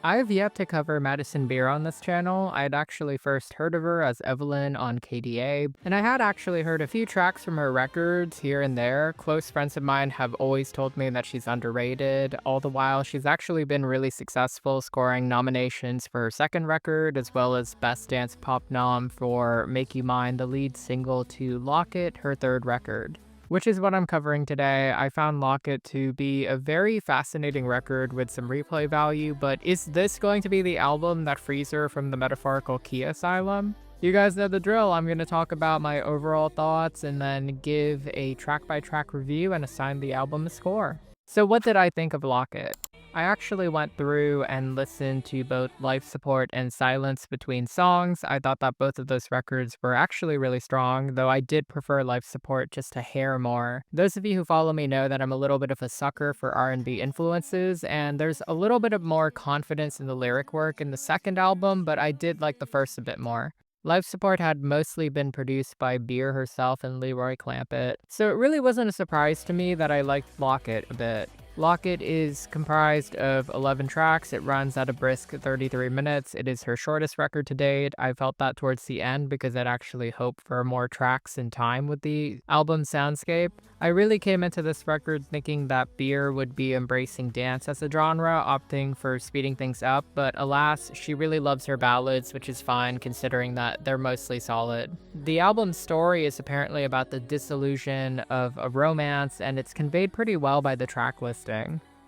I have yet to cover Madison Beer on this channel. I had actually first heard of her as Evelyn on KDA, and I had actually heard a few tracks from her records here and there. Close friends of mine have always told me that she's underrated, all the while she's actually been really successful, scoring nominations for her second record, as well as Best Dance Pop nom for Make You Mine, the lead single to Locket, her third record. Which is what I'm covering today. I found Locket to be a very fascinating record with some replay value, but is this going to be the album that frees her from the metaphorical key asylum? You guys know the drill. I'm going to talk about my overall thoughts and then give a track-by-track review and assign the album a score. So what did I think of Locket? I actually went through and listened to both Life Support and Silence Between Songs. I thought that both of those records were actually really strong, though I did prefer Life Support just a hair more. Those of you who follow me know that I'm a little bit of a sucker for R&B influences, and there's a little bit of more confidence in the lyric work in the second album, but I did like the first a bit more. Life Support had mostly been produced by Beer herself and Leroy Clampett, so it really wasn't a surprise to me that I liked Locket a bit. Locket is comprised of 11 tracks. It runs at a brisk 33 minutes. It is her shortest record to date. I felt that towards the end because I'd actually hoped for more tracks and time with the album soundscape. I really came into this record thinking that Beer would be embracing dance as a genre, opting for speeding things up, but alas, she really loves her ballads, which is fine considering that they're mostly solid. The album's story is apparently about the disillusion of a romance, and it's conveyed pretty well by the track list.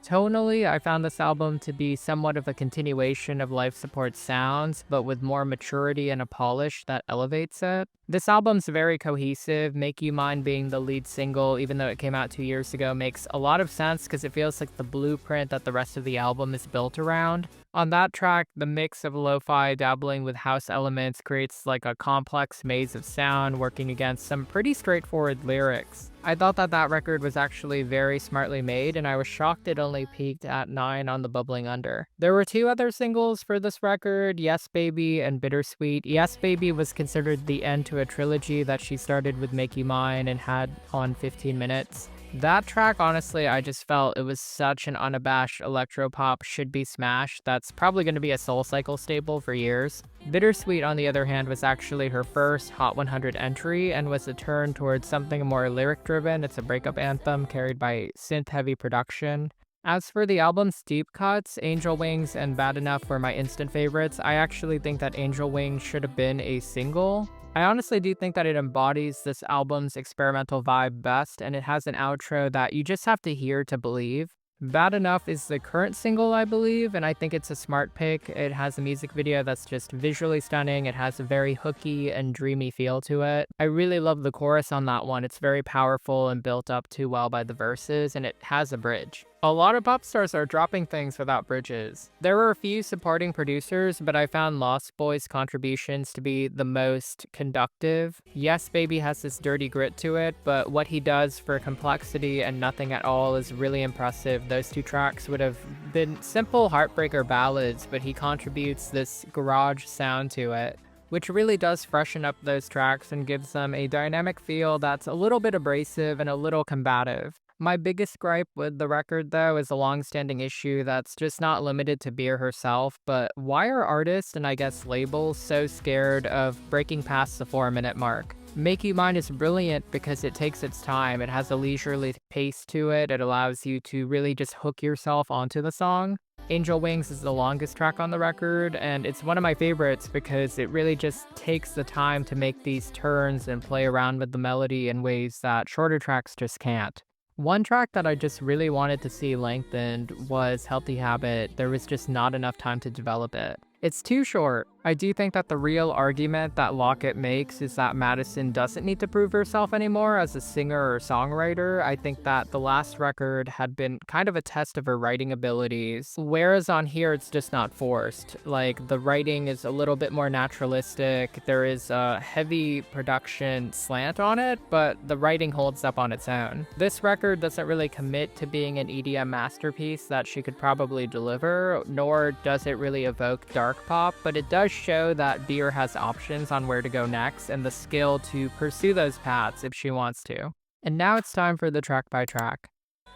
Tonally, I found this album to be somewhat of a continuation of Life Support's sounds, but with more maturity and a polish that elevates it. This album's very cohesive. Make You Mine being the lead single, even though it came out 2 years ago, makes a lot of sense because it feels like the blueprint that the rest of the album is built around. On that track, the mix of lo-fi dabbling with house elements creates like a complex maze of sound working against some pretty straightforward lyrics. I thought that that record was actually very smartly made, and I was shocked it only peaked at 9 on the Bubbling Under. There were 2 other singles for this record, Yes Baby and Bittersweet. Yes Baby was considered the end to a trilogy that she started with Make You Mine and had on 15 Minutes. That track, honestly, I just felt it was such an unabashed electropop should-be smash that's probably going to be a SoulCycle staple for years. Bittersweet, on the other hand, was actually her first Hot 100 entry and was a turn towards something more lyric-driven. It's a breakup anthem carried by synth-heavy production. As for the album's deep cuts, Angel Wings and Bad Enough were my instant favorites. I actually think that Angel Wings should have been a single. I honestly do think that it embodies this album's experimental vibe best, and it has an outro that you just have to hear to believe. Bad Enough is the current single, I believe, and I think it's a smart pick. It has a music video that's just visually stunning. It has a very hooky and dreamy feel to it. I really love the chorus on that one. It's very powerful and built up too well by the verses, and it has a bridge. A lot of pop stars are dropping things without bridges. There were a few supporting producers, but I found Lost Boy's contributions to be the most conductive. Yes Baby has this dirty grit to it, but what he does for complexity and nothing at all is really impressive. Those 2 tracks would have been simple heartbreaker ballads, but he contributes this garage sound to it, which really does freshen up those tracks and gives them a dynamic feel that's a little bit abrasive and a little combative. My biggest gripe with the record, though, is a long-standing issue that's just not limited to Beer herself, but why are artists and I guess labels so scared of breaking past the 4-minute mark? Make You Mine is brilliant because it takes its time. It has a leisurely pace to it. It allows you to really just hook yourself onto the song. Angel Wings is the longest track on the record, and it's one of my favorites because it really just takes the time to make these turns and play around with the melody in ways that shorter tracks just can't. One track that I just really wanted to see lengthened was Healthy Habit. There was just not enough time to develop it. It's too short. I do think that the real argument that Locket makes is that Madison doesn't need to prove herself anymore as a singer or songwriter. I think that the last record had been kind of a test of her writing abilities, whereas on here it's just not forced. Like, the writing is a little bit more naturalistic, there is a heavy production slant on it, but the writing holds up on its own. This record doesn't really commit to being an EDM masterpiece that she could probably deliver, nor does it really evoke dark pop, but it does show that Beer has options on where to go next and the skill to pursue those paths if she wants to. And now it's time for the track by track.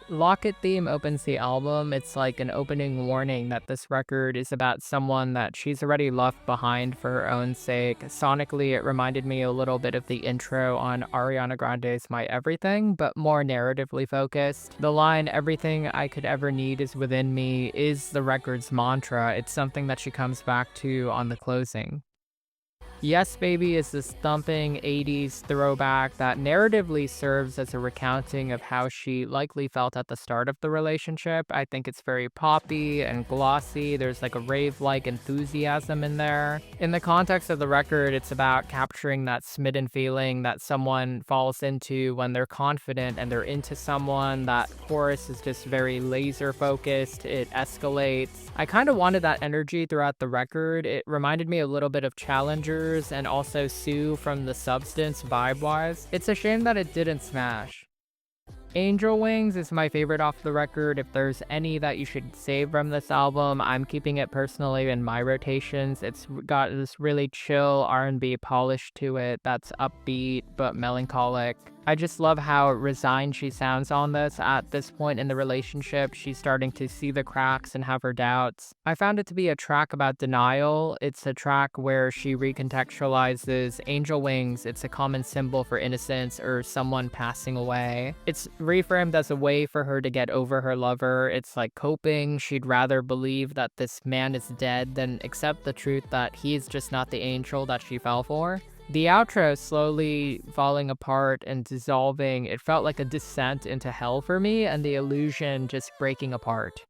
Locket theme opens the album. It's like an opening warning that this record is about someone that she's already left behind for her own sake. Sonically, it reminded me a little bit of the intro on Ariana Grande's My Everything, but more narratively focused. The line, "Everything I could ever need is within me," is the record's mantra. It's something that she comes back to on the closing. Yes Baby is this thumping 80s throwback that narratively serves as a recounting of how she likely felt at the start of the relationship. I think it's very poppy and glossy. There's like a rave-like enthusiasm in there. In the context of the record, it's about capturing that smitten feeling that someone falls into when they're confident and they're into someone. That chorus is just very laser focused. It escalates. I kind of wanted that energy throughout the record. It reminded me a little bit of Challengers and also Sue from the Substance vibe-wise. It's a shame that it didn't smash. Angel Wings is my favorite off the record. If there's any that you should save from this album, I'm keeping it personally in my rotations. It's got this really chill R&B polish to it that's upbeat but melancholic. I just love how resigned she sounds on this. At this point in the relationship, she's starting to see the cracks and have her doubts. I found it to be a track about denial. It's a track where she recontextualizes Angel Wings. It's a common symbol for innocence or someone passing away. It's reframed as a way for her to get over her lover. It's like coping. She'd rather believe that this man is dead than accept the truth that he's just not the angel that she fell for. The outro slowly falling apart and dissolving, it felt like a descent into hell for me, and the illusion just breaking apart.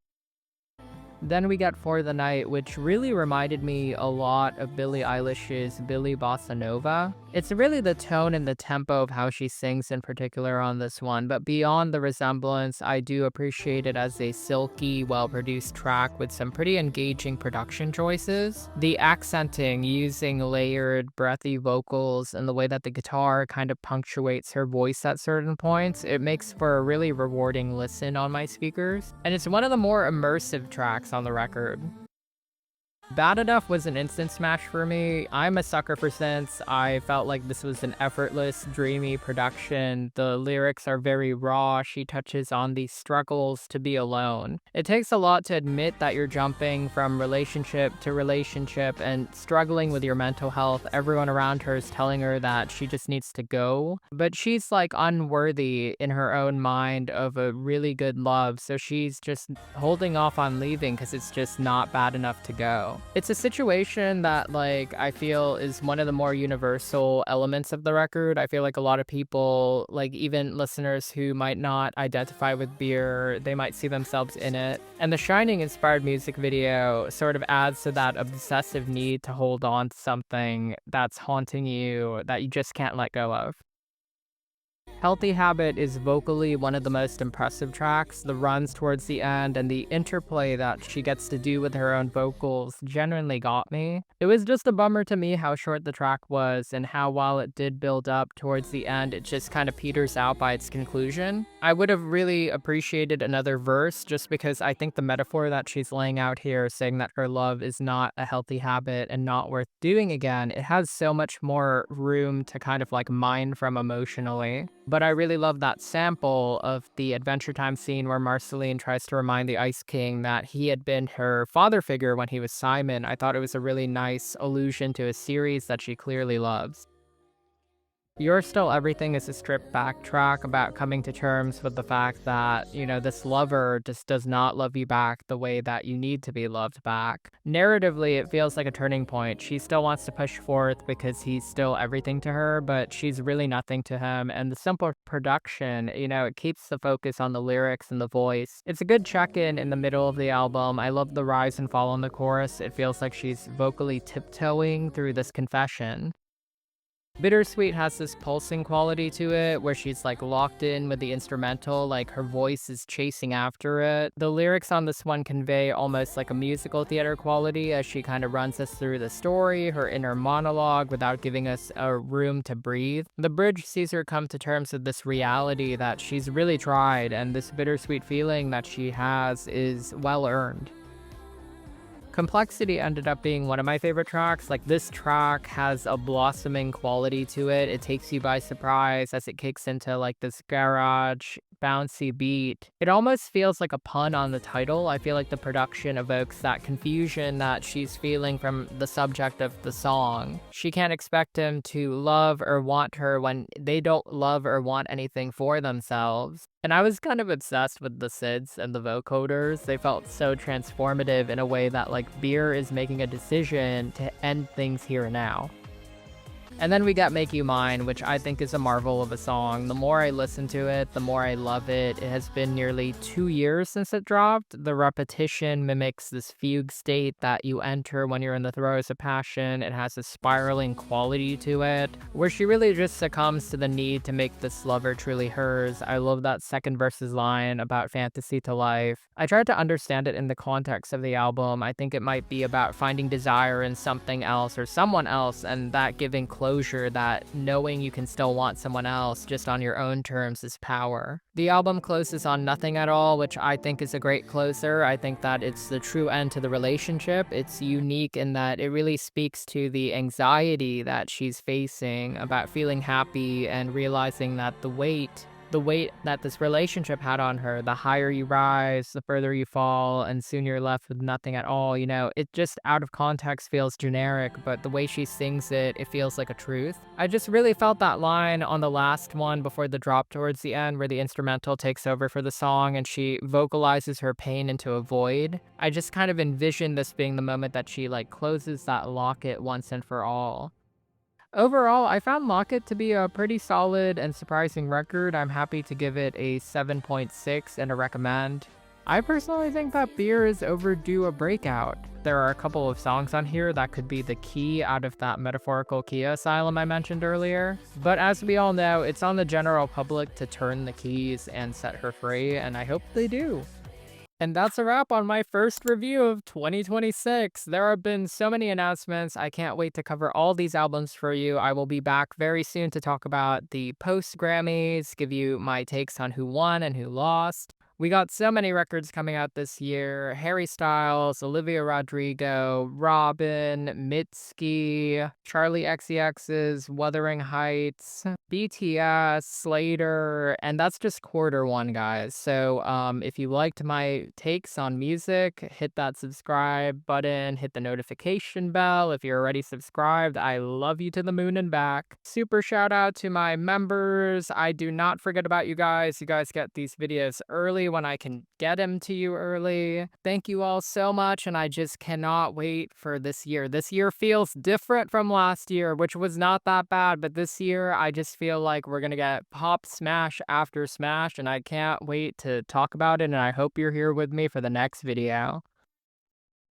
Then we got For the Night, which really reminded me a lot of Billie Eilish's Billie Bossa Nova. It's really the tone and the tempo of how she sings in particular on this one, but beyond the resemblance, I do appreciate it as a silky, well-produced track with some pretty engaging production choices. The accenting, using layered, breathy vocals, and the way that the guitar kind of punctuates her voice at certain points, it makes for a really rewarding listen on my speakers. And it's one of the more immersive tracks on the record. Bad Enough was an instant smash for me. I'm a sucker for synths. I felt like this was an effortless, dreamy production. The lyrics are very raw. She touches on the struggles to be alone. It takes a lot to admit that you're jumping from relationship to relationship and struggling with your mental health. Everyone around her is telling her that she just needs to go, but she's like unworthy in her own mind of a really good love, so she's just holding off on leaving because it's just not bad enough to go. It's a situation that, like, I feel is one of the more universal elements of the record. I feel like a lot of people, like even listeners who might not identify with Beer, they might see themselves in it. And the Shining inspired music video sort of adds to that obsessive need to hold on to something that's haunting you, that you just can't let go of. Healthy Habit is vocally one of the most impressive tracks. The runs towards the end and the interplay that she gets to do with her own vocals genuinely got me. It was just a bummer to me how short the track was and how while it did build up towards the end, it just kind of peters out by its conclusion. I would have really appreciated another verse just because I think the metaphor that she's laying out here, saying that her love is not a healthy habit and not worth doing again, it has so much more room to kind of like mine from emotionally. But I really love that sample of the Adventure Time scene where Marceline tries to remind the Ice King that he had been her father figure when he was Simon. I thought it was a really nice allusion to a series that she clearly loves. You're Still Everything is a stripped back track about coming to terms with the fact that, you know, this lover just does not love you back the way that you need to be loved back. Narratively, it feels like a turning point. She still wants to push forth because he's still everything to her, but she's really nothing to him. And the simple production, you know, it keeps the focus on the lyrics and the voice. It's a good check-in in the middle of the album. I love the rise and fall in the chorus. It feels like she's vocally tiptoeing through this confession. Bittersweet has this pulsing quality to it where she's like locked in with the instrumental, like her voice is chasing after it. The lyrics on this one convey almost like a musical theater quality as she kind of runs us through the story, her inner monologue, without giving us a room to breathe. The bridge sees her come to terms with this reality that she's really tried, and this bittersweet feeling that she has is well earned. Complexity ended up being one of my favorite tracks. Like, this track has a blossoming quality to it. It takes you by surprise as it kicks into like this garage bouncy beat. It almost feels like a pun on the title. I feel like the production evokes that confusion that she's feeling from the subject of the song. She can't expect him to love or want her when they don't love or want anything for themselves. And I was kind of obsessed with the SIDS and the vocoders. They felt so transformative in a way that like Beer is making a decision to end things here and now. And then we got Make You Mine, which I think is a marvel of a song. The more I listen to it, the more I love it. It has been nearly 2 years since it dropped. The repetition mimics this fugue state that you enter when you're in the throes of passion. It has a spiraling quality to it, where she really just succumbs to the need to make this lover truly hers. I love that second verses line about fantasy to life. I tried to understand it in the context of the album. I think it might be about finding desire in something else or someone else, and that giving closure, that knowing you can still want someone else just on your own terms is power. The album closes on Nothing at All, which I think is a great closer. I think that it's the true end to the relationship. It's unique in that it really speaks to the anxiety that she's facing about feeling happy and realizing that the weight that this relationship had on her, the higher you rise, the further you fall, and soon you're left with nothing at all. You know, it just out of context feels generic, but the way she sings it, it feels like a truth. I just really felt that line on the last one before the drop towards the end, where the instrumental takes over for the song and she vocalizes her pain into a void. I just kind of envisioned this being the moment that she like closes that locket once and for all. Overall, I found Locket to be a pretty solid and surprising record. I'm happy to give it a 7.6 and a recommend. I personally think that Beer is overdue a breakout. There are a couple of songs on here that could be the key out of that metaphorical key asylum I mentioned earlier. But as we all know, it's on the general public to turn the keys and set her free, and I hope they do. And that's a wrap on my first review of 2026. There have been so many announcements. I can't wait to cover all these albums for you. I will be back very soon to talk about the post-Grammys, give you my takes on who won and who lost. We got so many records coming out this year. Harry Styles, Olivia Rodrigo, Robin, Mitski, Charlie XCX's Wuthering Heights, BTS, Slater, and that's just quarter one, guys. So if you liked my takes on music, hit that subscribe button, hit the notification bell. If you're already subscribed, I love you to the moon and back. Super shout out to my members. I do not forget about you guys. You guys get these videos early when I can get them to you early. Thank you all so much, and I just cannot wait for this year. This year feels different from last year, which was not that bad, but this year I just feel like we're gonna get pop smash after smash, and I can't wait to talk about it, and I hope you're here with me for the next video.